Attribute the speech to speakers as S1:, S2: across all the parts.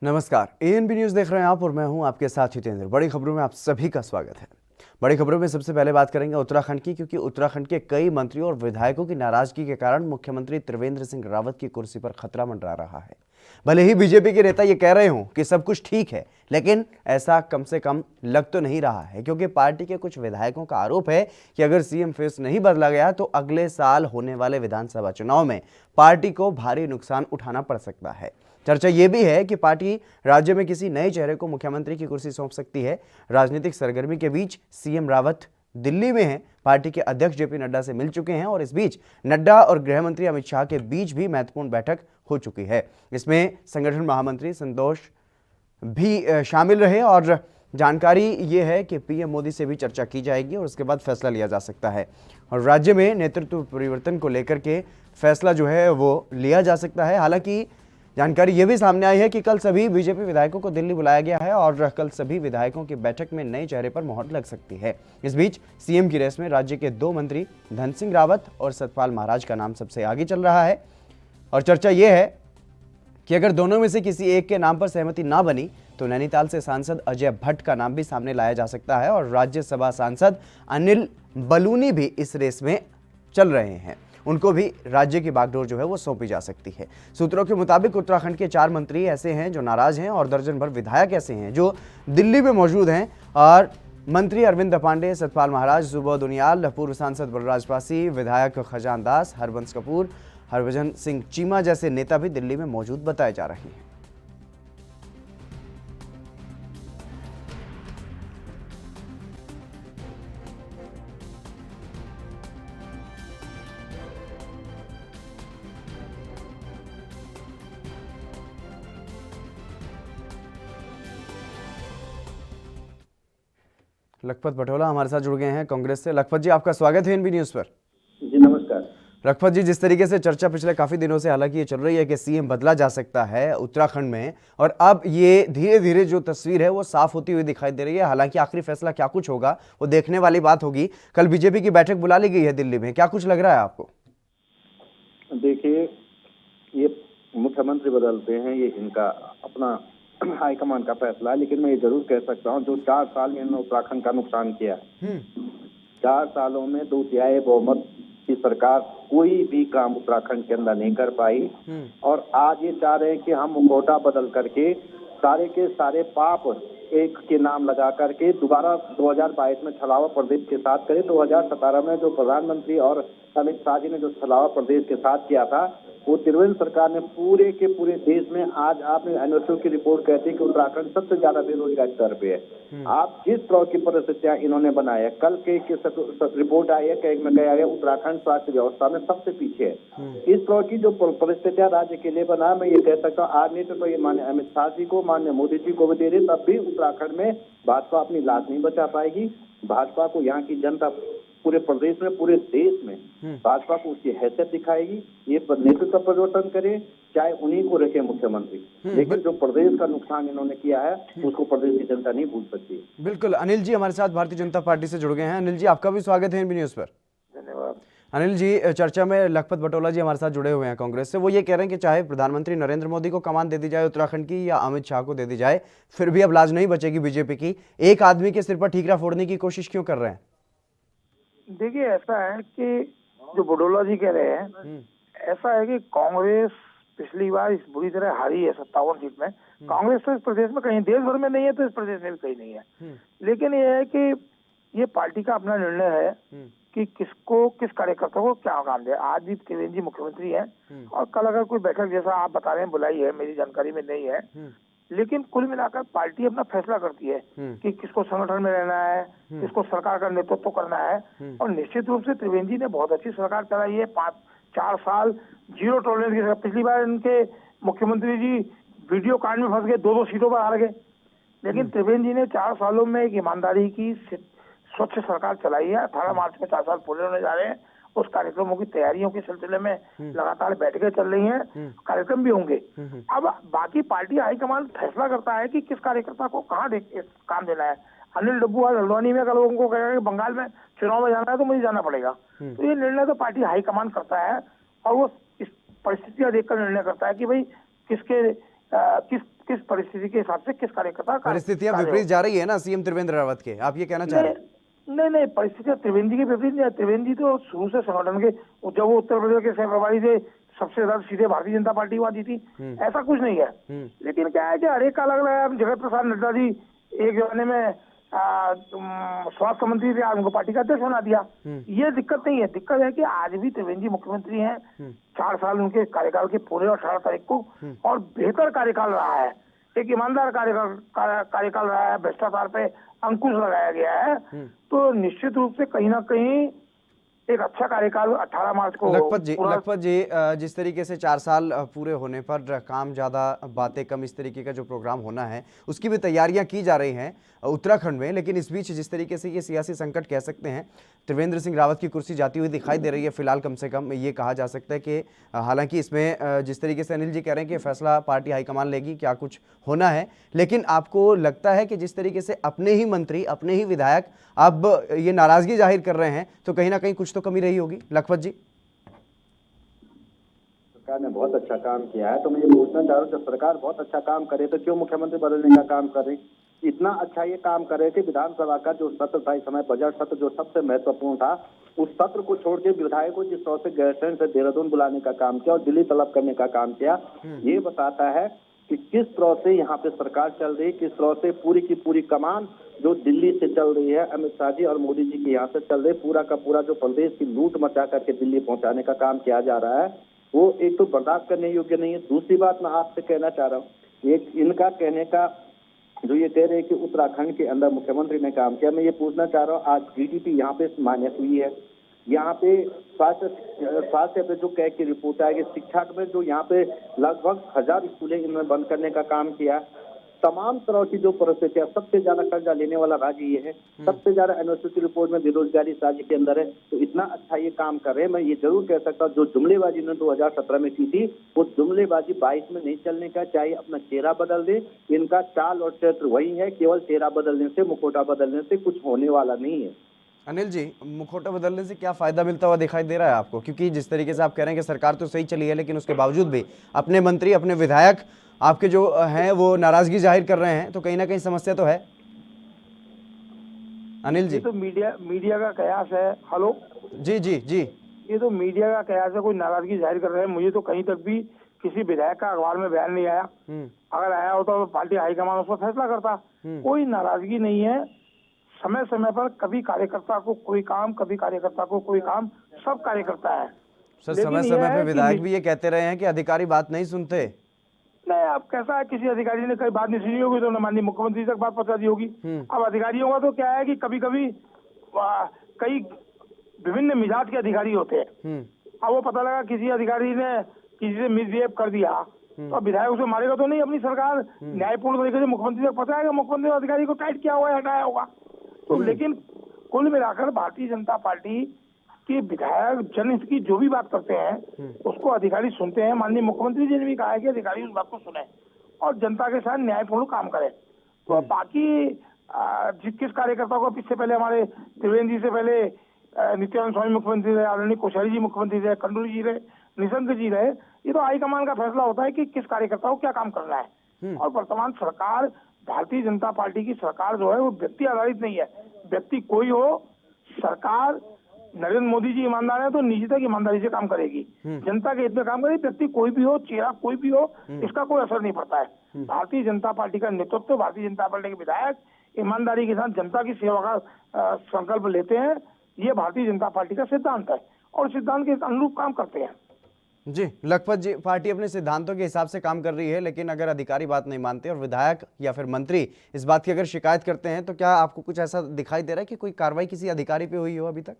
S1: नमस्कार, ANB news देख रहे हैं आप और मैं हूं आपके साथ हितेंद्र। बड़ी खबरों में आप सभी का स्वागत है। बड़ी खबरों में सबसे पहले बात करेंगे उत्तराखंड की, क्योंकि उत्तराखंड के कई मंत्रियों और विधायकों की नाराजगी के कारण मुख्यमंत्री त्रिवेंद्र सिंह रावत की कुर्सी पर खतरा मंडरा रहा है। भले ही बीजेपी के नेता ये कह रहे हों कि सब कुछ ठीक है, लेकिन ऐसा कम से कम लग तो नहीं रहा है, क्योंकि पार्टी के कुछ विधायकों का आरोप है कि अगर सीएम फेस नहीं बदला गया तो अगले साल होने वाले विधानसभा चुनाव में पार्टी को भारी नुकसान उठाना पड़ सकता है। चर्चा यह भी है कि पार्टी राज्य में किसी नए चेहरे को मुख्यमंत्री की कुर्सी सौंप सकती है। राजनीतिक सरगर्मी के बीच सीएम रावत दिल्ली में हैं, पार्टी के अध्यक्ष जेपी नड्डा से मिल चुके हैं और इस बीच नड्डा और गृह मंत्री अमित शाह के बीच भी महत्वपूर्ण बैठक हो चुकी है। इसमें संगठन महामंत्री संतोष भी शामिल रहे और जानकारी ये है कि पीएम मोदी से भी चर्चा की जाएगी और उसके बाद फैसला लिया जा सकता है और राज्य में नेतृत्व परिवर्तन को लेकर के फैसला जो है वो लिया जा सकता है। हालांकि जानकारी ये भी सामने आई है कि कल सभी बीजेपी विधायकों को दिल्ली बुलाया गया है और कल सभी विधायकों की बैठक में नए चेहरे पर मोहर लग सकती है। इस बीच सीएम की रेस में राज्य के 2 मंत्री धन सिंह रावत और सतपाल महाराज का नाम सबसे आगे चल रहा है और चर्चा यह है कि अगर दोनों में से किसी एक के नाम पर सहमति ना बनी तो नैनीताल से सांसद अजय भट्ट का नाम भी सामने लाया जा सकता है और राज्यसभा सांसद अनिल बलूनी भी इस रेस में चल रहे हैं। उनको भी राज्य की बागडोर जो है वो सौंपी जा सकती है। सूत्रों के मुताबिक उत्तराखंड के 4 मंत्री ऐसे हैं जो नाराज हैं और दर्जन भर विधायक ऐसे हैं जो दिल्ली में मौजूद हैं और मंत्री अरविंद पांडे, सतपाल महाराज, सुबोध उनियाल, पूर्व सांसद बलराज पासी, विधायक खजान दास, हरबंस कपूर, हरभजन सिंह चीमा जैसे नेता भी दिल्ली में मौजूद बताए जा रहे हैं। लखपत पटोला हमारे साथ जुड़ गए हैं कांग्रेस से। लखपत जी, आपका स्वागत है एएनबी न्यूज पर।
S2: जी नमस्कार।
S1: लखपत जी, जिस तरीके से चर्चा पिछले काफी दिनों से हालांकि ये चल रही है कि सीएम बदला जा सकता है उत्तराखंड में और अब ये धीरे धीरे जो तस्वीर है वो साफ होती हुई दिखाई दे रही है। हालांकि आखिरी फैसला क्या कुछ होगा वो देखने वाली बात होगी। कल बीजेपी की बैठक बुला ली गई है दिल्ली में, क्या कुछ लग रहा है आपको?
S2: देखिए, ये मुख्यमंत्री बदलते हैं, ये इनका अपना हाईकमान का फैसला है, लेकिन मैं ये जरूर कह सकता हूँ जो 4 साल में इन्होंने उत्तराखंड का नुकसान किया, 4 सालों में 2/3 बहुमत की सरकार कोई भी काम उत्तराखंड के अंदर नहीं कर पाई और आज ये चाह रहे हैं कि हम मुखौटा बदल करके सारे के सारे पाप एक के नाम लगा करके दोबारा 2022 में छलावा प्रदेश के साथ करें। 2017 में जो प्रधानमंत्री और अमित शाह जी ने जो छलावा प्रदेश के साथ किया था वो त्रिवेंद्र सरकार ने पूरे के पूरे देश में, आज आपने एनओसी की रिपोर्ट कहती है कि उत्तराखंड सबसे ज्यादा बेरोजगारी दर पे है। आप जिस तरह की परिस्थितियां इन्होंने बनाई है, कल के रिपोर्ट आई है कि में कहा गया उत्तराखंड स्वास्थ्य व्यवस्था में सबसे पीछे है। इस तरह की जो परिस्थितियां राज्य के लिए बना, मैं ये कह सकता हूँ आज नेतृत्व ये माननीय अमित शाह जी को, माननीय मोदी जी को भी दे रही, तब भी उत्तराखंड में भाजपा अपनी लाश नहीं बचा पाएगी। भाजपा को यहाँ की जनता पूरे प्रदेश में, पूरे देश में भाजपा को उसकी हैसियत दिखाएगी। ये नेतृत्व परिवर्तन करे, चाहे उन्हीं को रखे मुख्यमंत्री, लेकिन जो प्रदेश का नुकसान इन्होंने किया है उसको प्रदेश की जनता नहीं भूल सकती।
S1: बिल्कुल। अनिल जी हमारे साथ भारतीय जनता पार्टी से जुड़ गए हैं। अनिल जी, आपका भी स्वागत है एएनबी न्यूज पर।
S2: धन्यवाद।
S1: अनिल जी, चर्चा में लखपत पटोला जी हमारे साथ जुड़े हुए हैं कांग्रेस से। वो ये कह रहे हैं कि चाहे प्रधानमंत्री नरेंद्र मोदी को कमान दे दी जाए उत्तराखंड की या अमित शाह को दे दी जाए, फिर भी अब लाज नहीं बचेगी बीजेपी की। एक आदमी के सिर पर ठीकरा फोड़ने की कोशिश क्यों कर रहे हैं?
S3: देखिए, ऐसा है कि जो बडोला जी कह रहे हैं, ऐसा है कि कांग्रेस पिछली बार इस बुरी तरह हारी है 57 सीट में। कांग्रेस तो इस प्रदेश में कहीं, देश भर में नहीं है तो इस प्रदेश में भी कहीं नहीं है। लेकिन ये है कि ये पार्टी का अपना निर्णय है कि किसको, किस कार्यकर्ता को क्या काम दे। आज भी त्रिवेंद्र जी मुख्यमंत्री हैं और कल अगर कोई बैठक जैसा आप बता रहे हैं बुलाई है, मेरी जानकारी में नहीं है, लेकिन कुल मिलाकर पार्टी अपना फैसला करती है कि किसको संगठन में रहना है, किसको सरकार का नेतृत्व करना है। और निश्चित रूप से त्रिवेंद्र जी ने बहुत अच्छी सरकार चलाई है, 4 साल जीरो टॉलरेंस की सरकार। पिछली बार इनके मुख्यमंत्री जी वीडियो कांड में फंस गए, 2 सीटों पर हार गए, लेकिन त्रिवेंद्र जी ने 4 सालों में एक ईमानदारी की स्वच्छ सरकार चलाई है। 18 मार्च में 4 साल पूरे होने जा रहे हैं। उस कार्यक्रमों की तैयारियों के सिलसिले में लगातार बैठकें चल रही हैं, कार्यक्रम भी होंगे। अब बाकी पार्टी हाईकमान फैसला करता है कि किस कार्यकर्ता को कहाँ काम देना है। अनिल डब्बू आज हल्द्वानी में, कल उनको कहेगा कि बंगाल में चुनाव में जाना है तो मुझे जाना पड़ेगा। तो ये निर्णय तो पार्टी हाईकमान करता है और वो इस परिस्थितियां देखकर निर्णय करता है कि भाई किस किस परिस्थिति के हिसाब से किस कार्यकर्ता का
S1: परिस्थितियां
S3: कार्य
S1: विपरीत जा रही है ना सीएम त्रिवेंद्र रावत के, आप ये कहना चाह रहे हैं?
S3: नहीं, परिस्थितियां त्रिवेंद्र की विपरीत नहीं है। त्रिवेंद्र तो शुरू से संगठन के, जब वो उत्तर प्रदेश के सह प्रभारी थे, सबसे ज्यादा सीधे भारतीय जनता पार्टी हुआ दी थी, ऐसा कुछ नहीं है। लेकिन क्या है कि हर एक का अलग अलग है। जगत प्रसाद नड्डा जी एक जमाने में स्वास्थ्य मंत्री थे, आज उनको पार्टी का अध्यक्ष बना दिया। ये दिक्कत नहीं है। दिक्कत है कि आज भी त्रिवेंद्र जी मुख्यमंत्री हैं, 4 साल उनके कार्यकाल के पूरे 18 तारीख को, और बेहतर कार्यकाल रहा है, एक ईमानदार कार्यकाल रहा है, भ्रष्टाचार पे अंकुश लगाया गया है। तो निश्चित रूप से कहीं ना कहीं एक अच्छा कार्यकाल 18 मार्च को
S1: लखपत जी जिस तरीके से 4 साल पूरे होने पर काम ज़्यादा बातें कम, इस तरीके का जो प्रोग्राम होना है उसकी भी तैयारियां की जा रही हैं उत्तराखंड में, लेकिन इस बीच जिस तरीके से ये सियासी संकट कह सकते हैं, त्रिवेंद्र सिंह रावत की कुर्सी जाती हुई दिखाई दे रही है फिलहाल। कम से कम ये कहा जा सकता है कि हालांकि इसमें जिस तरीके से अनिल जी कह रहे हैं कि फैसला पार्टी हाईकमान लेगी, क्या कुछ होना है, लेकिन आपको लगता है कि जिस तरीके से अपने ही मंत्री, अपने ही विधायक अब ये नाराजगी जाहिर कर रहे हैं, तो कहीं ना कहीं कुछ तो कमी रही होगी? लखपत जी,
S2: सरकार ने बहुत अच्छा काम किया है, तो मैं ये पूछना चाह रहा हूँ, जब सरकार बहुत अच्छा काम करे तो क्यों मुख्यमंत्री बदलने का काम कर रही? इतना अच्छा ये काम करे कि विधानसभा का जो सत्र था, इस समय बजट सत्र जो सबसे महत्वपूर्ण था, उस सत्र को छोड़ के विधायकों जिस तरह से गैरसैंण से देहरादून बुलाने का काम किया और दिल्ली तलब करने का काम किया, ये बताता है कि किस तरह से यहाँ पे सरकार चल रही, किस तरह से पूरी की पूरी कमान जो दिल्ली से चल रही है, अमित शाह जी और मोदी जी के यहाँ से चल रही, पूरा का पूरा जो प्रदेश की लूट मचा करके दिल्ली पहुंचाने का काम किया जा रहा है, वो एक तो बर्दाश्त करने योग्य नहीं है। दूसरी बात मैं आपसे कहना चाह रहा हूँ, एक इनका कहने का जो ये कह रहे हैं कि उत्तराखंड के अंदर मुख्यमंत्री ने काम किया, मैं ये पूछना चाह रहा हूँ, आज जीडीपी यहाँ पे माइनस हुई है, यहाँ पे स्वास्थ्य पे जो कह की रिपोर्ट है कि शिक्षा में जो यहाँ पे लगभग 1000 स्कूलें इन्होंने बंद करने का काम किया, तमाम तरह की जो परिस्थितियां, सबसे ज्यादा कर्जा लेने वाला राज्य ये है, सबसे ज्यादा एनओसी की रिपोर्ट में बेरोजगारी इस राज्य के अंदर है, तो इतना अच्छा ये काम कर रहे हैं। मैं ये जरूर कह सकता हूँ, जो जुमलेबाजी इन्होंने 2017 में की थी, वो जुमलेबाजी 22 में नहीं चलने का, चाहे अपना चेहरा बदल दे, इनका चाल और चरित्र वही है, केवल चेहरा बदलने से, मुखौटा बदलने से कुछ होने वाला नहीं है।
S1: अनिल जी, मुखौटा बदलने से क्या फायदा मिलता हुआ दिखाई दे रहा है आपको? क्योंकि जिस तरीके से आप कह रहे हैं कि सरकार तो सही चली है, लेकिन उसके बावजूद भी अपने मंत्री, अपने विधायक आपके जो हैं वो नाराजगी जाहिर कर रहे हैं, तो कहीं ना कहीं समस्या तो है। अनिल जी,
S3: ये तो मीडिया का कयास है। हेलो
S1: जी जी जी,
S3: ये तो मीडिया का कयास है, कोई नाराजगी जाहिर कर रहे हैं। मुझे तो कहीं तक भी किसी विधायक का अखबार में बयान नहीं आया। अगर आया होता तो पार्टी हाईकमान उस पर फैसला करता। कोई नाराजगी नहीं है। समय समय पर कभी कार्यकर्ता को कोई काम, कभी कार्यकर्ता को कोई काम, सब कार्यकर्ता है।
S1: सर समय समय पर विधायक भी ये कहते रहे हैं कि अधिकारी बात नहीं सुनते।
S3: नहीं, अब कैसा है, किसी अधिकारी ने कई बात नहीं सुनी होगी तो उन्होंने माननीय मुख्यमंत्री तक बात पहुंचा दी होगी। अब अधिकारियों का तो क्या है कि कभी कभी कई विभिन्न मिजाज के अधिकारी होते हैं। अब वो पता लगा किसी अधिकारी ने किसी से मिसबिहेव कर दिया, तो अब विधायक उसे मारेगा तो नहीं। अपनी सरकार न्यायपूर्ण तरीके से मुख्यमंत्री तक पहुंचाएगा, मुख्यमंत्री अधिकारी को टाइट किया हुआ है, हटाया होगा। तो लेकिन कुल मिलाकर भारतीय जनता पार्टी के विधायक जनहित की जो भी बात करते हैं उसको अधिकारी सुनते हैं। माननीय मुख्यमंत्री जी ने भी कहा है कि अधिकारी उस बात को सुने और जनता के साथ न्यायपूर्ण काम करें। तो बाकी किस कार्यकर्ता को, इससे पहले हमारे त्रिवेंद्र जी से पहले नित्यानंद स्वामी मुख्यमंत्री रहे, आदरणीय कोश्यारी जी मुख्यमंत्री रहे, खंडूरी जी रहे, निशंक जी रहे। ये तो हाईकमान का फैसला होता है कि किस कार्यकर्ता को क्या काम करना है। और वर्तमान सरकार, भारतीय जनता पार्टी की सरकार जो है वो व्यक्ति आधारित नहीं है। व्यक्ति कोई हो, सरकार नरेंद्र मोदी जी ईमानदार है तो निजी तक ईमानदारी से काम करेगी, जनता के हित में काम करेगी। व्यक्ति कोई भी हो, चेहरा कोई भी हो, इसका कोई असर नहीं पड़ता है। भारतीय जनता पार्टी का नेतृत्व, भारतीय जनता पार्टी के विधायक ईमानदारी के साथ जनता की सेवा का संकल्प लेते हैं। ये भारतीय जनता पार्टी का सिद्धांत है और सिद्धांत के अनुरूप काम करते हैं।
S1: जी लखपत जी, पार्टी अपने सिद्धांतों के हिसाब से काम कर रही है, लेकिन अगर अधिकारी बात नहीं मानते और विधायक या फिर मंत्री इस बात की अगर शिकायत करते हैं, तो क्या आपको कुछ ऐसा दिखाई दे रहा है कि कोई कार्रवाई किसी अधिकारी पे हुई हो अभी तक?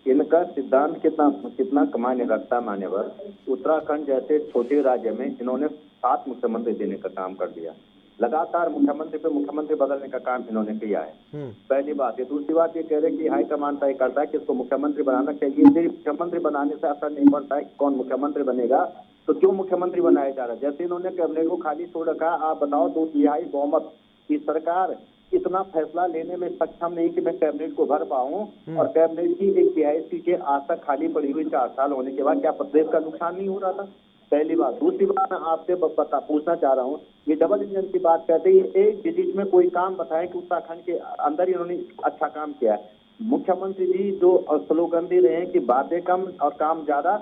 S2: इनका सिद्धांत कितना मान्य रखता है मान्यवर? उत्तराखंड जैसे छोटे राज्य में इन्होंने 7 मुख्यमंत्री देने का काम कर दिया। लगातार मुख्यमंत्री पे मुख्यमंत्री बदलने का काम इन्होंने किया है। पहली बात है। दूसरी बात ये कह रहे हैं कि हाईकमान तय करता है किसको मुख्यमंत्री बनाना चाहिए। सिर्फ मुख्यमंत्री बनाने से असर नहीं पड़ता है कौन मुख्यमंत्री बनेगा, तो क्यों मुख्यमंत्री बनाया जा रहा है? जैसे इन्होंने कैबिनेट को खाली छोड़ रखा, आप बताओ 2/3 बहुमत की सरकार इतना फैसला लेने में सक्षम नहीं कि मैं कैबिनेट को भर पाऊं, और कैबिनेट की 1/3 सीटें आज तक खाली पड़ी हुई 4 साल होने के बाद, क्या प्रदेश का नुकसान नहीं हो रहा था? पहली बात। दूसरी बात मैं आपसे पूछना चाह रहा हूँ, ये डबल इंजन की बात करते हैं, एक डिजिट में कोई काम बताएं कि उत्तराखंड के अंदर इन्होंने अच्छा काम किया है। मुख्यमंत्री जी जो स्लोगन दे रहे हैं कि बातें कम और काम ज्यादा,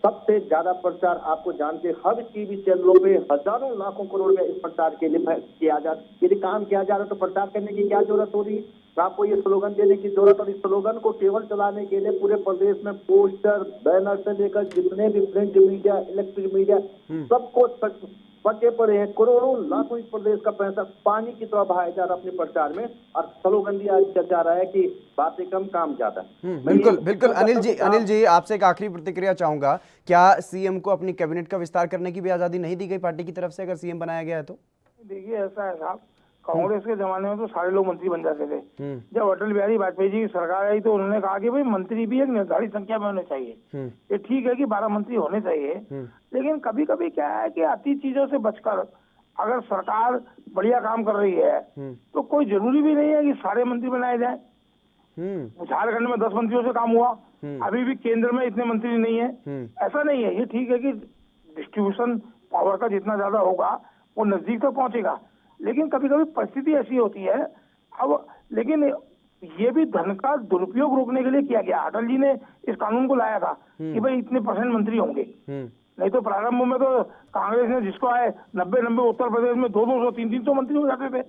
S2: सबसे ज्यादा प्रचार आपको जानते हर टीवी चैनलों पे हजारों लाखों करोड़ रुपए इस प्रचार के लिए किया जा, यदि काम किया जा रहा है तो प्रचार करने की क्या जरूरत हो रही है? तो आपको ये स्लोगन देने की जरूरत, और इस स्लोगन को केवल चलाने के लिए पूरे प्रदेश में पोस्टर बैनर से लेकर जितने भी प्रिंट मीडिया, इलेक्ट्रिक मीडिया, सबको पट्टे पड़े हैं। करोड़ों लाखों इस प्रदेश का पैसा पानी की तरह बहाया जा रहा है अपने प्रचार में, और स्लोगन दिया जा रहा है कि बातें कम काम ज्यादा।
S1: बिल्कुल बिल्कुल। अनिल जी आपसे एक आखिरी प्रतिक्रिया चाहूंगा, क्या सीएम को अपनी कैबिनेट का विस्तार करने की भी आजादी नहीं दी गई पार्टी की तरफ से, अगर सीएम बनाया गया है तो?
S3: देखिए ऐसा है साहब, कांग्रेस के जमाने में तो सारे लोग मंत्री बन जाते थे। जब अटल बिहारी वाजपेयी जी की सरकार आई तो उन्होंने कहा कि भाई मंत्री भी एक निर्धारित संख्या में होने चाहिए। ये ठीक है कि 12 मंत्री होने चाहिए, लेकिन कभी कभी क्या है कि अति चीजों से बचकर अगर सरकार बढ़िया काम कर रही है तो कोई जरूरी भी नहीं है कि सारे मंत्री बनाए जाए। झारखंड में 10 मंत्रियों से काम हुआ, अभी भी केंद्र में इतने मंत्री नहीं है। ऐसा नहीं है, ये ठीक है कि डिस्ट्रीब्यूशन पावर का जितना ज्यादा होगा वो नजदीक तक पहुंचेगा, लेकिन कभी कभी परिस्थिति ऐसी होती है। अब लेकिन ये भी धन का दुरुपयोग रोकने के लिए किया गया। अटल जी ने इस कानून को लाया था कि भाई इतने % मंत्री होंगे, नहीं तो प्रारंभ में तो कांग्रेस ने जिसको आए 90 उत्तर प्रदेश में 200 300 मंत्री हो जाते थे।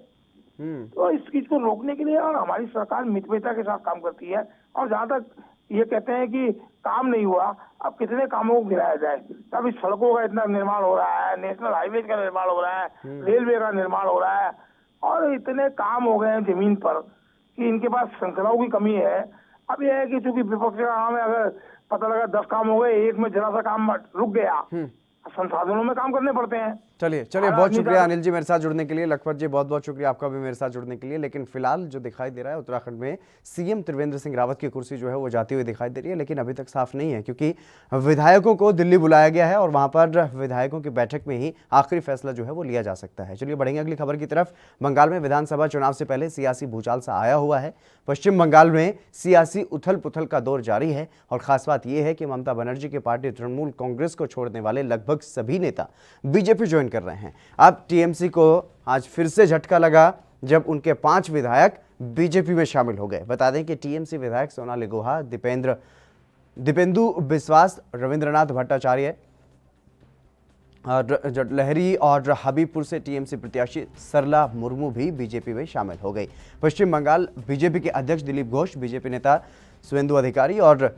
S3: तो इस चीज को रोकने के लिए और हमारी सरकार मितव्ययिता के साथ काम करती है। और जहां तक ये कहते हैं कि काम नहीं हुआ, अब कितने कामों को गिराया जाए। तब इस सड़कों का इतना निर्माण हो रहा है, नेशनल हाईवे का निर्माण हो रहा है, रेलवे का निर्माण हो रहा है, और इतने काम हो गए हैं जमीन पर कि इनके पास संख्याओं की कमी है। अब यह है कि चूंकि विपक्ष का काम है, अगर पता लगा 10 काम हो गए, एक में जरा सा काम रुक गया, संसाधनों में काम करने पड़ते हैं।
S1: चलिए बहुत शुक्रिया अनिल जी मेरे साथ जुड़ने के लिए। लखपत जी बहुत शुक्रिया आपका भी मेरे साथ जुड़ने के लिए। लेकिन फिलहाल जो दिखाई दे रहा है उत्तराखंड में सीएम त्रिवेंद्र सिंह रावत की कुर्सी जो है वो जाती हुई दिखाई दे रही है, लेकिन अभी तक साफ नहीं है, क्योंकि विधायकों को दिल्ली बुलाया गया है और वहां पर विधायकों की बैठक में ही आखिरी फैसला जो है वो लिया जा सकता है। चलिए बढ़ेंगे अगली खबर की तरफ। बंगाल में विधानसभा चुनाव से पहले सियासी भूचाल सा आया हुआ है। पश्चिम बंगाल में सियासी उथल पुथल का दौर जारी है, और खास बात यह है कि ममता बनर्जी की पार्टी तृणमूल कांग्रेस को छोड़ने वाले लगभग सभी नेता बीजेपी ज्वाइन कर रहे हैं। अब टीएमसी को आज फिर से झटका लगा जब उनके 5 विधायक बीजेपी में शामिल हो गए। बता दें कि टीएमसी विधायक सोनाली गुहा, दीपेंदु बिस्वास, रविंद्रनाथ भट्टाचार्य और लहरी और हबीबपुर से टीएमसी प्रत्याशी सरला मुर्मू भी बीजेपी में शामिल हो गई। पश्चिम बंगाल बीजेपी के अध्यक्ष दिलीप घोष, बीजेपी नेता शुवेंदु अधिकारी और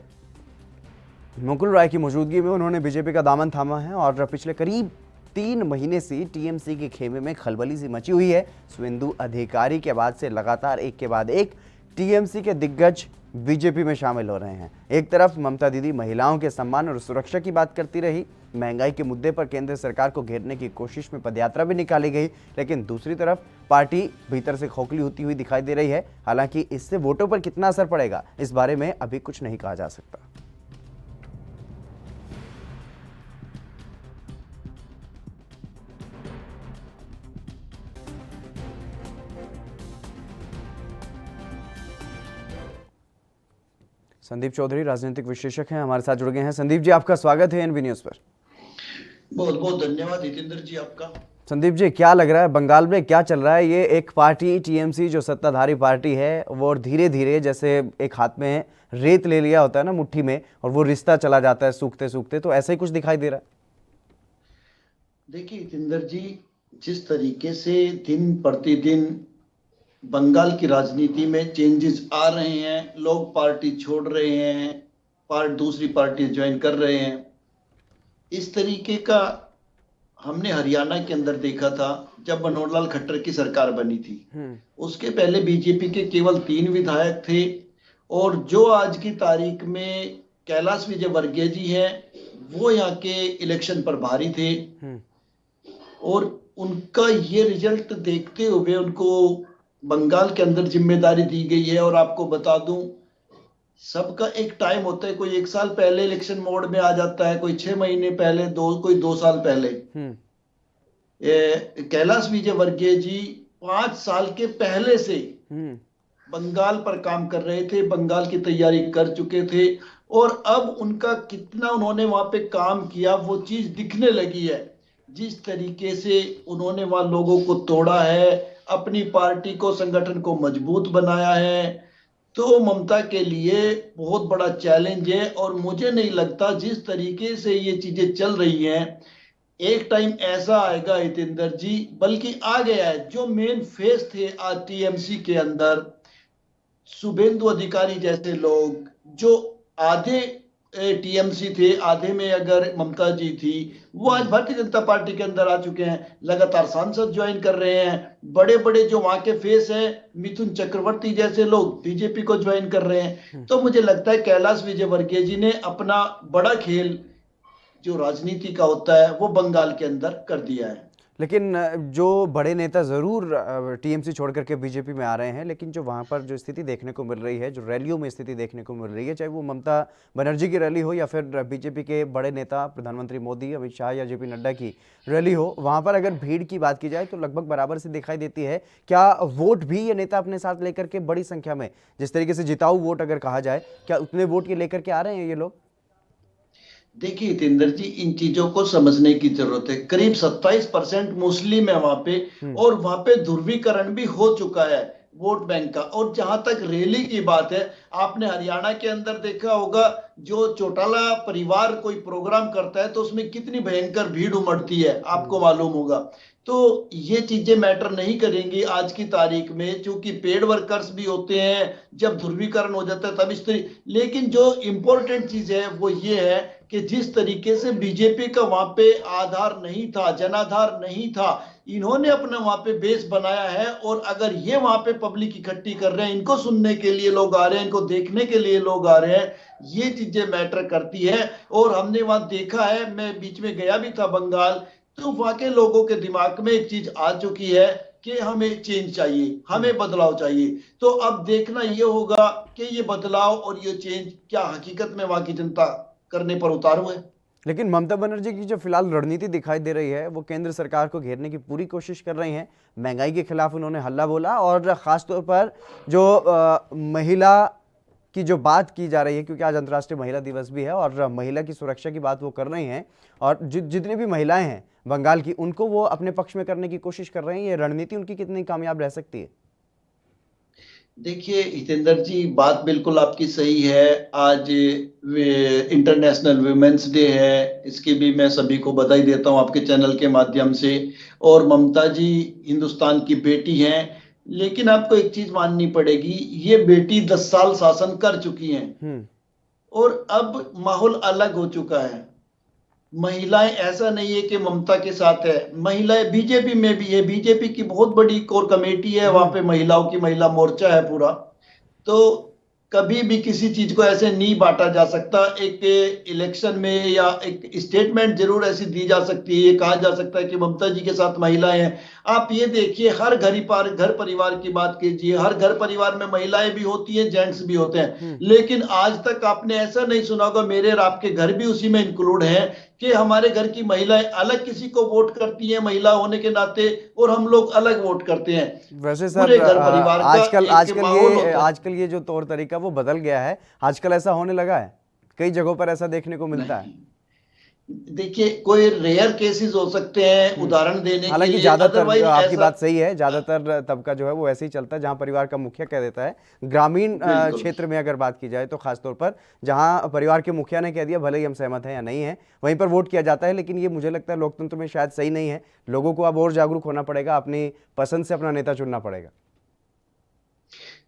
S1: मुकुल राय की मौजूदगी में उन्होंने बीजेपी का दामन थामा है, और पिछले करीब 3 महीने से टीएमसी के खेमे में खलबली सी मची हुई है। शुवेंदु अधिकारी के बाद से लगातार एक के बाद एक टीएमसी के दिग्गज बीजेपी में शामिल हो रहे हैं। एक तरफ ममता दीदी महिलाओं के सम्मान और सुरक्षा की बात करती रही, महंगाई के मुद्दे पर केंद्र सरकार को घेरने की कोशिश में पदयात्रा भी निकाली गई, लेकिन दूसरी तरफ पार्टी भीतर से खोखली होती हुई दिखाई दे रही है। हालांकि इससे वोटों पर कितना असर पड़ेगा इस बारे में अभी कुछ नहीं कहा जा सकता। संदीप चौधरी राजनीतिक विश्लेषक हैं, हमारे साथ जुड़ गए हैं। संदीप जी आपका स्वागत है एनबी न्यूज पर।
S4: बहुत बहुत धन्यवाद हितेंद्र जी आपका।
S1: संदीप जी क्या लग रहा है बंगाल में क्या चल रहा है? ये एक पार्टी टीएमसी जो सत्ताधारी पार्टी है वो धीरे धीरे जैसे एक हाथ में रेत ले लिया होता है ना मुट्ठी में, और वो रिश्ता चला जाता है सूखते सूखते, तो ऐसा ही कुछ दिखाई दे रहा है।
S4: देखिए हितेंद्र जी, जिस तरीके से दिन प्रतिदिन बंगाल की राजनीति में चेंजेस आ रहे हैं, लोग पार्टी छोड़ रहे हैं, दूसरी पार्टी ज्वाइन कर रहे हैं, इस तरीके का हमने हरियाणा के अंदर देखा था जब मनोहर लाल खट्टर की सरकार बनी थी। उसके पहले बीजेपी के केवल 3 विधायक थे, और जो आज की तारीख में कैलाश विजयवर्गीय जी हैं वो यहाँ के इलेक्शन पर भारी थे, और उनका ये रिजल्ट देखते हुए उनको बंगाल के अंदर जिम्मेदारी दी गई है। और आपको बता दूं, सबका एक टाइम होता है, कोई 1 साल पहले इलेक्शन मोड में आ जाता है, कोई 6 महीने पहले, कोई 2 साल पहले। कैलाश विजयवर्गीय जी 5 साल के पहले से बंगाल पर काम कर रहे थे, बंगाल की तैयारी कर चुके थे, और अब उनका कितना उन्होंने वहां पे काम किया वो चीज दिखने लगी है। जिस तरीके से उन्होंने वहां लोगों को तोड़ा है, अपनी पार्टी को, संगठन को मजबूत बनाया है, तो ममता के लिए बहुत बड़ा चैलेंज है। और मुझे नहीं लगता जिस तरीके से ये चीजें चल रही हैं, एक टाइम ऐसा आएगा हितेंद्र जी, बल्कि आ गया है, जो मेन फेस थे आज टीएमसी के अंदर, शुभेंदु अधिकारी जैसे लोग, जो आधे टीएमसी थे, आधे में अगर ममता जी थी, वो आज भारतीय जनता पार्टी के अंदर आ चुके हैं, लगातार सांसद ज्वाइन कर रहे हैं। बड़े बड़े जो वहां के फेस हैं, मिथुन चक्रवर्ती जैसे लोग बीजेपी को ज्वाइन कर रहे हैं। तो मुझे लगता है कैलाश विजयवर्गीय जी ने अपना बड़ा खेल जो राजनीति का होता है वो बंगाल के अंदर कर दिया है।
S1: लेकिन जो बड़े नेता ज़रूर टीएमसी छोड़ करके बीजेपी में आ रहे हैं, लेकिन जो वहाँ पर जो स्थिति देखने को मिल रही है, जो रैलियों में स्थिति देखने को मिल रही है, चाहे वो ममता बनर्जी की रैली हो या फिर बीजेपी के बड़े नेता प्रधानमंत्री मोदी, अमित शाह या जेपी नड्डा की रैली हो, वहाँ पर अगर भीड़ की बात की जाए तो लगभग बराबर से दिखाई देती है। क्या वोट भी ये नेता अपने साथ लेकर के बड़ी संख्या में, जिस तरीके से जिताऊ वोट अगर कहा जाए, क्या उतने वोट ये लेकर के आ रहे हैं ये लोग?
S4: देखिए हितेंद्र जी, इन चीजों को समझने की जरूरत है। करीब 27% मुस्लिम है वहां पे, और वहां पे ध्रुवीकरण भी हो चुका है वोट बैंक का। और जहां तक रैली की बात है, आपने हरियाणा के अंदर देखा होगा, जो चौटाला परिवार कोई प्रोग्राम करता है तो उसमें कितनी भयंकर भीड़ उमड़ती है, आपको मालूम होगा। तो ये चीजें मैटर नहीं करेंगी आज की तारीख में, क्योंकि पेड वर्कर्स भी होते हैं, जब ध्रुवीकरण हो जाता है तब इस तरीके। लेकिन जो इंपॉर्टेंट चीज है वो ये है कि जिस तरीके से बीजेपी का वहां पे आधार नहीं था, जनाधार नहीं था, इन्होंने अपना वहां पे बेस बनाया है। और अगर ये वहां पे पब्लिक इकट्ठी कर रहे हैं, इनको सुनने के लिए लोग आ रहे हैं, इनको देखने के लिए लोग आ रहे हैं, ये चीजें मैटर करती है। और हमने वहां देखा है, मैं बीच में गया भी था बंगाल, तो वहां के लोगों के दिमाग में एक चीज आ चुकी है कि हमें चेंज चाहिए, हमें बदलाव चाहिए। तो अब देखना ये होगा कि ये बदलाव और ये चेंज क्या हकीकत में वहां की जनता करने पर उतारू है।
S1: लेकिन ममता बनर्जी की जो फिलहाल रणनीति दिखाई दे रही है, वो केंद्र सरकार को घेरने की पूरी कोशिश कर रही हैं। महंगाई के खिलाफ उन्होंने हल्ला बोला, और खासतौर पर जो महिला की जो बात की जा रही है, क्योंकि आज अंतर्राष्ट्रीय महिला दिवस भी है, और महिला की सुरक्षा की बात वो कर रही हैं, और जितनी भी महिलाएं हैं बंगाल की, उनको वो अपने पक्ष में करने की कोशिश कर रहे हैं। ये रणनीति उनकी कितनी कामयाब रह सकती है?
S4: देखिए हितेंद्र जी, बात बिल्कुल आपकी सही है। आज इंटरनेशनल वुमेन्स डे है, इसकी भी मैं सभी को बधाई देता हूं आपके चैनल के माध्यम से। और ममता जी हिंदुस्तान की बेटी हैं, लेकिन आपको एक चीज माननी पड़ेगी, ये बेटी 10 साल शासन कर चुकी हैं, और अब माहौल अलग हो चुका है। महिलाएं, ऐसा नहीं है कि ममता के साथ है, महिलाएं बीजेपी में भी है, बीजेपी की बहुत बड़ी कोर कमेटी है, वहां पे महिलाओं की महिला मोर्चा है पूरा। तो कभी भी किसी चीज को ऐसे नहीं बांटा जा सकता। एक इलेक्शन में या एक स्टेटमेंट जरूर ऐसी दी जा सकती है, ये कहा जा सकता है कि ममता जी के साथ महिलाएं हैं। आप ये देखिए, हर घर परिवार की बात कीजिए, हर घर परिवार में महिलाएं भी होती हैं, जेंट्स भी होते हैं, लेकिन आज तक आपने ऐसा नहीं सुना होगा, मेरे और आपके घर भी उसी में इंक्लूड है, कि हमारे घर की महिलाएं अलग किसी को वोट करती हैं महिला होने के नाते, और हम लोग अलग वोट करते हैं।
S1: वैसे सर, आजकल ये जो तौर तरीका वो बदल गया है, आजकल ऐसा होने लगा है, कई जगहों पर ऐसा देखने को मिलता है।
S4: देखिए, कोई रेयर केसेस हो सकते हैं उदाहरण देने के लिए,
S1: हालांकि ज्यादातर आपकी बात सही है, ज्यादातर तबका जो है वो ऐसे ही चलता है जहां परिवार का मुखिया कह देता है। ग्रामीण क्षेत्र में अगर बात की जाए तो खासतौर पर जहां परिवार के मुखिया ने कह दिया, भले ही हम सहमत हैं या नहीं है, वहीं पर वोट किया जाता है। लेकिन ये मुझे लगता है लोकतंत्र में शायद सही नहीं है। लोगों को अब और जागरूक होना पड़ेगा, अपनी पसंद से अपना नेता चुनना पड़ेगा।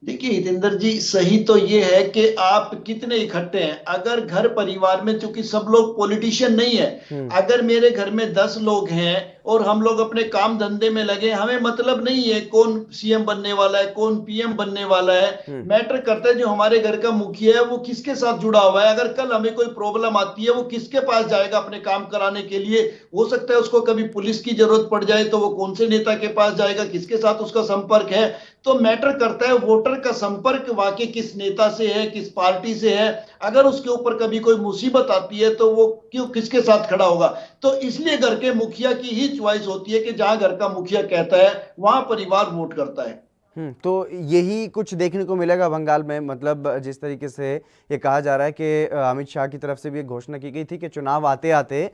S4: देखिए हितेंद्र जी, सही तो ये है कि आप कितने इकट्ठे हैं। अगर घर परिवार में, चूंकि सब लोग पॉलिटिशियन नहीं है, अगर मेरे घर में 10 लोग हैं और हम लोग अपने काम धंधे में लगे, हमें मतलब नहीं है कौन सीएम बनने वाला है, कौन पीएम बनने वाला है। मैटर करता है जो हमारे घर का मुखिया है वो किसके साथ जुड़ा हुआ है। अगर कल हमें कोई प्रॉब्लम आती है, वो किसके पास जाएगा अपने काम कराने के लिए। हो सकता है उसको कभी पुलिस की जरूरत पड़ जाए, तो वो कौन से नेता के पास जाएगा, किसके साथ उसका संपर्क है। तो मैटर करता है वोटर का संपर्क वाकई किस नेता से है, किस पार्टी से है। अगर उसके ऊपर कभी कोई मुसीबत आती है तो वो क्यों, किसके साथ खड़ा होगा। तो इसलिए घर के मुखिया की ही च्वाइस होती है कि जहां घर का मुखिया कहता है वहां परिवार वोट करता है।
S1: तो यही कुछ देखने को मिलेगा बंगाल में, मतलब जिस तरीके से ये कहा जा रहा है कि अमित शाह की तरफ से भी एक घोषणा की गई थी कि चुनाव आते आते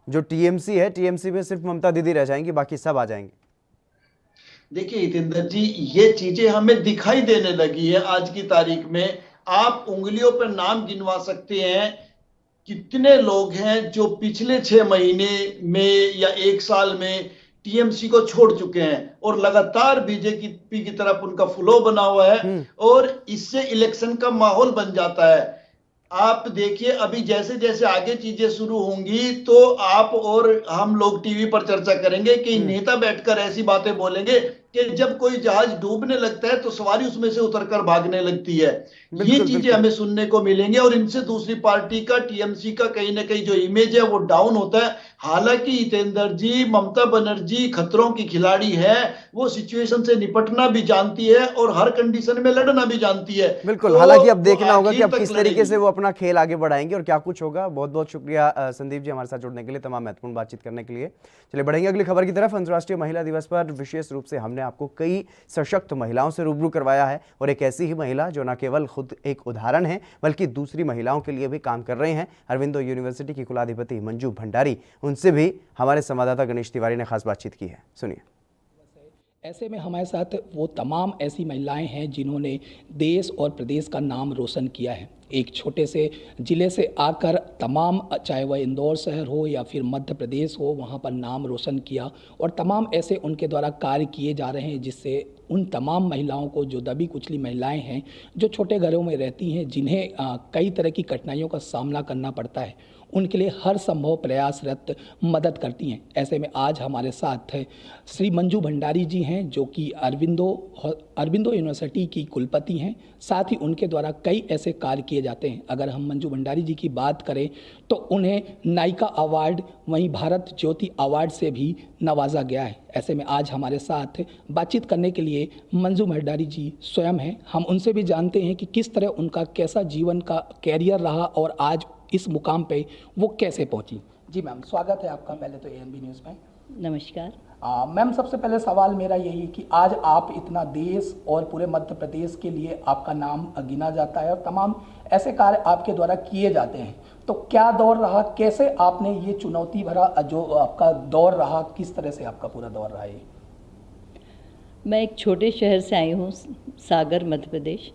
S1: जो टीएमसी है, टीएमसी में सिर्फ ममता दीदी रह जाएंगी, बाकी सब आ जाएंगे।
S4: देखिए हितेंद्र जी, ये चीजें हमें दिखाई देने लगी है आज की तारीख में। आप उंगलियों पर नाम गिनवा सकते हैं कितने लोग हैं जो पिछले 6 महीने में या 1 साल में टीएमसी को छोड़ चुके हैं और लगातार बीजेपी की तरफ उनका फ्लो बना हुआ है और इससे इलेक्शन का माहौल बन जाता है। आप देखिए अभी जैसे जैसे आगे चीजें शुरू होंगी तो आप और हम लोग टीवी पर चर्चा करेंगे कि नेता बैठकर ऐसी बातें बोलेंगे कि जब कोई जहाज डूबने लगता है तो सवारी उसमें से उतरकर भागने लगती है। ये चीजें हमें सुनने को मिलेंगे और इनसे दूसरी पार्टी का, टीएमसी का कहीं ना कहीं जो इमेज है वो डाउन होता है। हालांकि हितेंद्र जी, ममता बनर्जी खतरों की खिलाड़ी है, वो सिचुएशन से निपटना भी जानती है और हर कंडीशन में लड़ना भी जानती है।
S1: बिल्कुल,
S4: तो
S1: हालांकि अब देखना होगा कि अब
S4: आखिर
S1: किस
S4: तक
S1: तरीके से
S4: लड़ेगी।
S1: वो अपना खेल आगे बढ़ाएंगे और क्या कुछ होगा। बहुत बहुत शुक्रिया संदीप जी हमारे साथ जुड़ने के लिए, तमाम महत्वपूर्ण बातचीत करने के लिए। चलिए बढ़ेंगे अगली खबर की तरफ। अंतर्राष्ट्रीय महिला दिवस पर विशेष रूप से हमने आपको कई सशक्त महिलाओं से रूबरू करवाया है और एक ऐसी ही महिला जो न केवल खुद एक उदाहरण है बल्कि दूसरी महिलाओं के लिए भी काम कर रहे हैं, अरविंदो यूनिवर्सिटी की कुलाधिपति मंजू भंडारी। उनसे भी हमारे संवाददाता गणेश तिवारी ने खास बातचीत की है, सुनिए।
S5: ऐसे में हमारे साथ वो तमाम ऐसी महिलाएं हैं जिन्होंने देश और प्रदेश का नाम रोशन किया है। एक छोटे से ज़िले से आकर तमाम, चाहे वह इंदौर शहर हो या फिर मध्य प्रदेश हो, वहाँ पर नाम रोशन किया और तमाम ऐसे उनके द्वारा कार्य किए जा रहे हैं जिससे उन तमाम महिलाओं को, जो दबी कुचली महिलाएं हैं, जो छोटे घरों में रहती हैं, जिन्हें कई तरह की कठिनाइयों का सामना करना पड़ता है, उनके लिए हर संभव प्रयासरत मदद करती हैं। ऐसे में आज हमारे साथ श्री मंजू भंडारी जी हैं जो कि अरविंदो यूनिवर्सिटी की कुलपति हैं। साथ ही उनके द्वारा कई ऐसे कार्य किए जाते हैं। अगर हम मंजू भंडारी जी की बात करें तो उन्हें नायिका अवार्ड, वहीं भारत ज्योति अवार्ड से भी नवाजा गया है। ऐसे में आज हमारे साथ बातचीत करने के लिए मंजू भंडारी जी स्वयं हैं। हम उनसे भी जानते हैं कि किस तरह उनका कैसा जीवन का कैरियर रहा और आज इस मुकाम पे वो कैसे पहुंची। जी मैम, स्वागत है आपका पहले तो एएनबी न्यूज़ में।
S6: नमस्कार।
S5: मैम, सबसे पहले सवाल मेरा यही है कि आज आप इतना देश और पूरे मध्य प्रदेश के लिए आपका नाम गिना जाता है और तमाम ऐसे कार्य आपके द्वारा किए जाते हैं, तो क्या दौर रहा, कैसे आपने ये चुनौती भरा जो आपका दौर रहा, किस तरह से आपका पूरा दौर रहा है?
S6: मैं एक छोटे शहर से आई हूँ, सागर मध्य प्रदेश।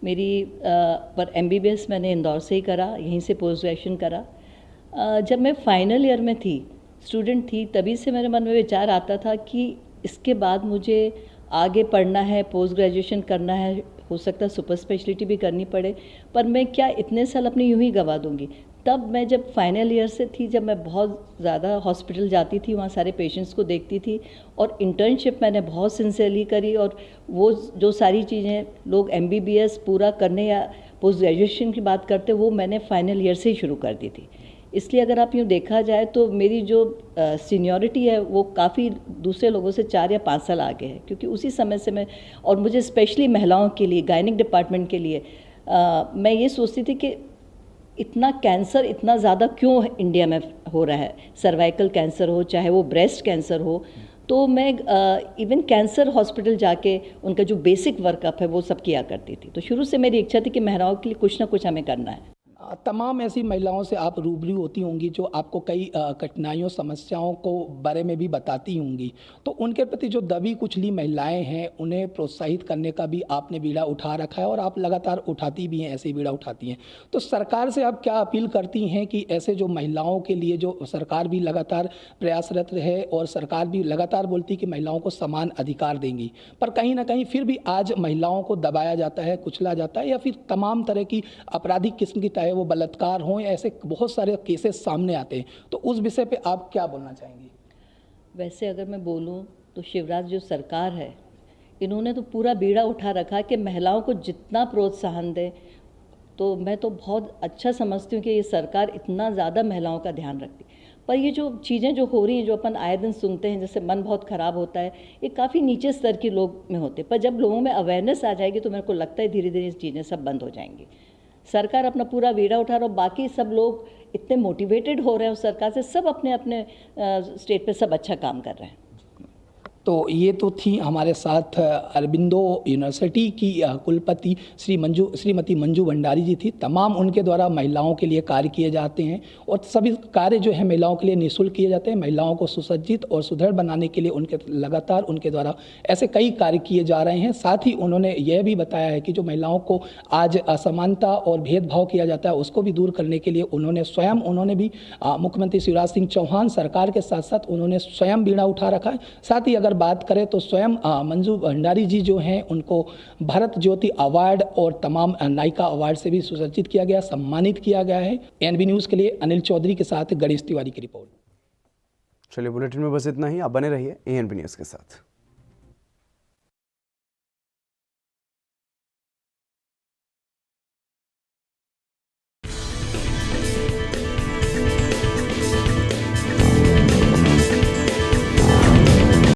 S6: मेरी पर एमबीबीएस मैंने इंदौर से ही करा, यहीं से पोस्ट ग्रेजुएशन करा। जब मैं फाइनल ईयर में थी, स्टूडेंट थी, तभी से मेरे मन में विचार आता था कि इसके बाद मुझे आगे पढ़ना है, पोस्ट ग्रेजुएशन करना है, हो सकता है सुपर स्पेशलिटी भी करनी पड़े, पर मैं क्या इतने साल अपने यूं ही गंवा दूंगी। तब मैं जब फाइनल ईयर से थी, जब मैं बहुत ज़्यादा हॉस्पिटल जाती थी, वहाँ सारे पेशेंट्स को देखती थी और इंटर्नशिप मैंने बहुत सिंसियरली करी। और वो जो सारी चीज़ें लोग एमबीबीएस पूरा करने या पोस्ट ग्रेजुएशन की बात करते, वो मैंने फाइनल ईयर से ही शुरू कर दी थी। इसलिए अगर आप यूँ देखा जाए तो मेरी जो सीनियरिटी है वो काफ़ी दूसरे लोगों से 4 या 5 साल आगे है, क्योंकि उसी समय से मैं, और मुझे स्पेशली महिलाओं के लिए, गायनिक डिपार्टमेंट के लिए मैं ये सोचती थी कि इतना कैंसर इतना ज़्यादा क्यों इंडिया में हो रहा है, सर्वाइकल कैंसर हो चाहे वो ब्रेस्ट कैंसर हो। तो मैं इवन कैंसर हॉस्पिटल जाके उनका जो बेसिक वर्कअप है वो सब किया करती थी। तो शुरू से मेरी इच्छा थी कि महिलाओं के लिए कुछ ना कुछ हमें करना है।
S5: तमाम ऐसी महिलाओं से आप रूबरू होती होंगी जो आपको कई कठिनाइयों, समस्याओं को बारे में भी बताती होंगी, तो उनके प्रति जो दबी कुचली महिलाएं हैं उन्हें प्रोत्साहित करने का भी आपने बीड़ा उठा रखा है और आप लगातार उठाती भी हैं, ऐसे ही बीड़ा उठाती हैं। तो सरकार से आप क्या अपील करती हैं कि ऐसे जो महिलाओं के लिए जो सरकार भी लगातार प्रयासरत है और सरकार भी लगातार बोलती कि महिलाओं को समान अधिकार देंगी, पर कहीं ना कहीं फिर भी आज महिलाओं को दबाया जाता है, कुचला जाता है, या फिर तमाम तरह की आपराधिक किस्म की, चाहे वो बलात्कार हों, ऐसे बहुत सारे केसेस सामने आते हैं, तो उस विषय पे आप क्या बोलना चाहेंगी?
S6: वैसे अगर मैं बोलूं तो शिवराज जो सरकार है, इन्होंने तो पूरा बीड़ा उठा रखा है कि महिलाओं को जितना प्रोत्साहन दे, तो मैं तो बहुत अच्छा समझती हूँ कि ये सरकार इतना ज़्यादा महिलाओं का ध्यान रखती। पर ये जो चीज़ें जो हो रही हैं, जो अपन आए दिन सुनते हैं, जैसे मन बहुत ख़राब होता है, ये काफ़ी नीचे स्तर के लोग में होते हैं। पर जब लोगों में अवेयरनेस आ जाएगी तो मेरे को लगता है धीरे धीरे ये चीज़ें सब बंद हो जाएंगी। सरकार अपना पूरा बीड़ा उठा रहा, और बाकी सब लोग इतने मोटिवेटेड हो रहे हैं उस सरकार से, सब अपने अपने स्टेट पे सब अच्छा काम कर रहे हैं।
S5: तो ये तो थी हमारे साथ अरबिंदो यूनिवर्सिटी की कुलपति श्रीमती मंजू भंडारी जी थी। तमाम उनके द्वारा महिलाओं के लिए कार्य किए जाते हैं और सभी कार्य जो है महिलाओं के लिए निःशुल्क किए जाते हैं। महिलाओं को सुसज्जित और सुदृढ़ बनाने के लिए उनके लगातार उनके द्वारा ऐसे कई कार्य किए जा रहे हैं। साथ ही उन्होंने यह भी बताया है कि जो महिलाओं को आज असमानता और भेदभाव किया जाता है उसको भी दूर करने के लिए उन्होंने भी मुख्यमंत्री शिवराज सिंह चौहान सरकार के साथ साथ उन्होंने स्वयं बीड़ा उठा रखा है। साथ ही अगर बात करें तो स्वयं मंजू भंडारी जी जो हैं उनको भारत ज्योति अवार्ड और तमाम नायिका अवार्ड से भी सुसज्जित किया गया, सम्मानित किया गया है। एनबी न्यूज़ के लिए अनिल चौधरी के साथ गणेश तिवारी की रिपोर्ट।
S1: चलिए बुलेटिन में बस इतना ही। आप बने रहिए एएनबी न्यूज़ के साथ।